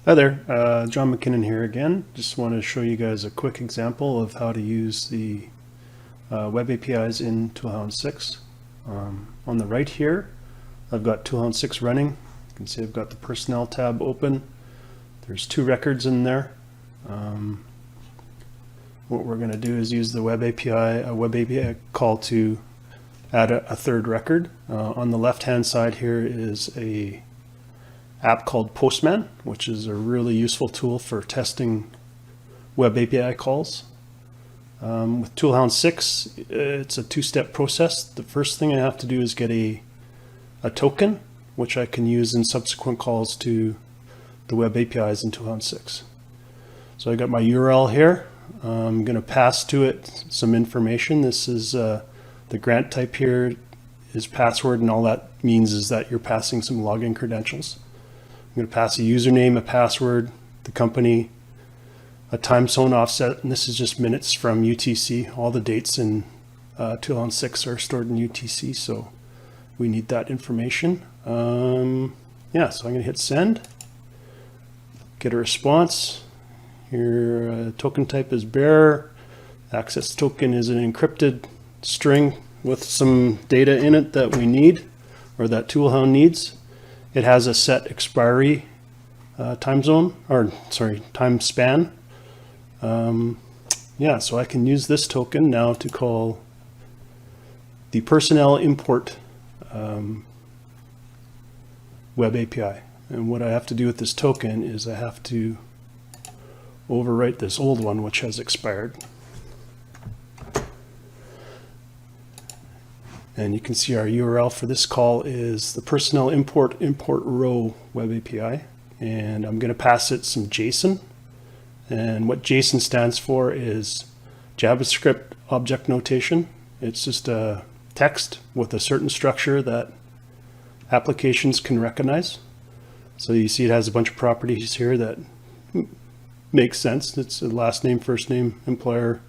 Hi there, John McKinnon here again. Just want to show you guys a quick example of how to use the web APIs in ToolHound 6. On the right here, I've got ToolHound 6 running. You can see I've got the personnel tab open. There's 2 records in there. What we're going to do is use the web API call to add a third record. On the left hand side here is a app called Postman, which is a really useful tool for testing web API calls. With ToolHound 6, it's a 2-step process. The first thing I have to do is get a token, which I can use in subsequent calls to the web APIs in ToolHound 6. So I got my URL here. I'm going to pass to it some information. This is the grant type here is password, and all that means is that you're passing some login credentials. I'm going to pass a username, a password, the company, a time zone offset, and this is just minutes from UTC. All the dates in ToolHound 6 are stored in UTC, so we need that information. Yeah, so I'm going to hit send, get a response. Your token type is bearer. Access token is an encrypted string with some data in it that we need, or that ToolHound needs. It has a set expiry time span. Yeah, so I can use this token now to call the personnel import web API. And what I have to do with this token is I have to overwrite this old one, which has expired. And you can see our URL for this call is the personnel import row web API. And I'm going to pass it some JSON. And what JSON stands for is JavaScript object notation. It's just a text with a certain structure that applications can recognize. So you see it has a bunch of properties here that makes sense. It's a last name, first name, employer,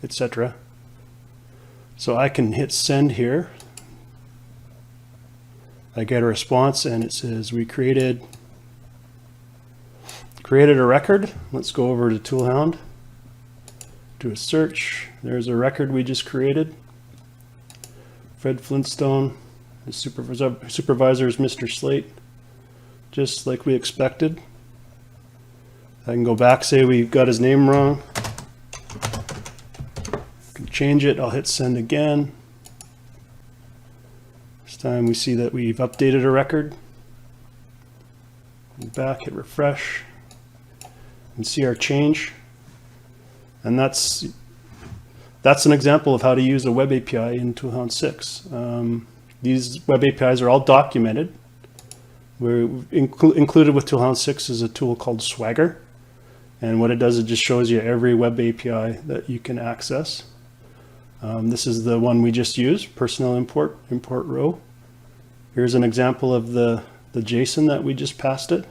etc. So I can hit send here. I get a response and it says we created a record. Let's go over to ToolHound, do a search. There's a record we just created. Fred Flintstone, his supervisor is Mr. Slate, just like we expected. I can go back, say we got his name wrong. Change it, I'll hit send again. This time we see that we've updated a record. Back, hit refresh, and see our change. And that's an example of how to use a web API in ToolHound 6. These web APIs are all documented. We're included with ToolHound 6 is a tool called Swagger. And what it does, it just shows you every web API that you can access. This is the one we just used, personnel import row. Here's an example of the JSON that we just passed it.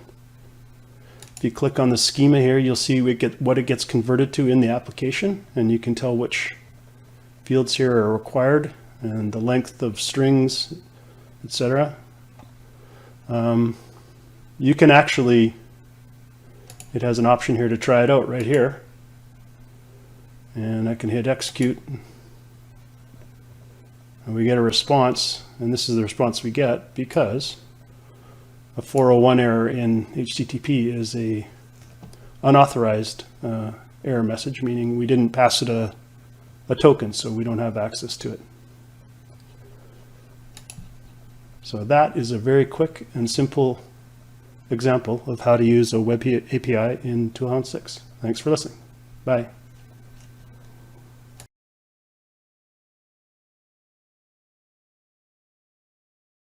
If you click on the schema here, you'll see what it gets converted to in the application, and you can tell which fields here are required and the length of strings, etc. You can actually, it has an option here to try it out right here, and I can hit execute. And we get a response, and this is the response we get because a 401 error in HTTP is a unauthorized error message, meaning we didn't pass it a token, so we don't have access to it. So that is a very quick and simple example of how to use a web API in ToolHound 6. Thanks for listening. Bye.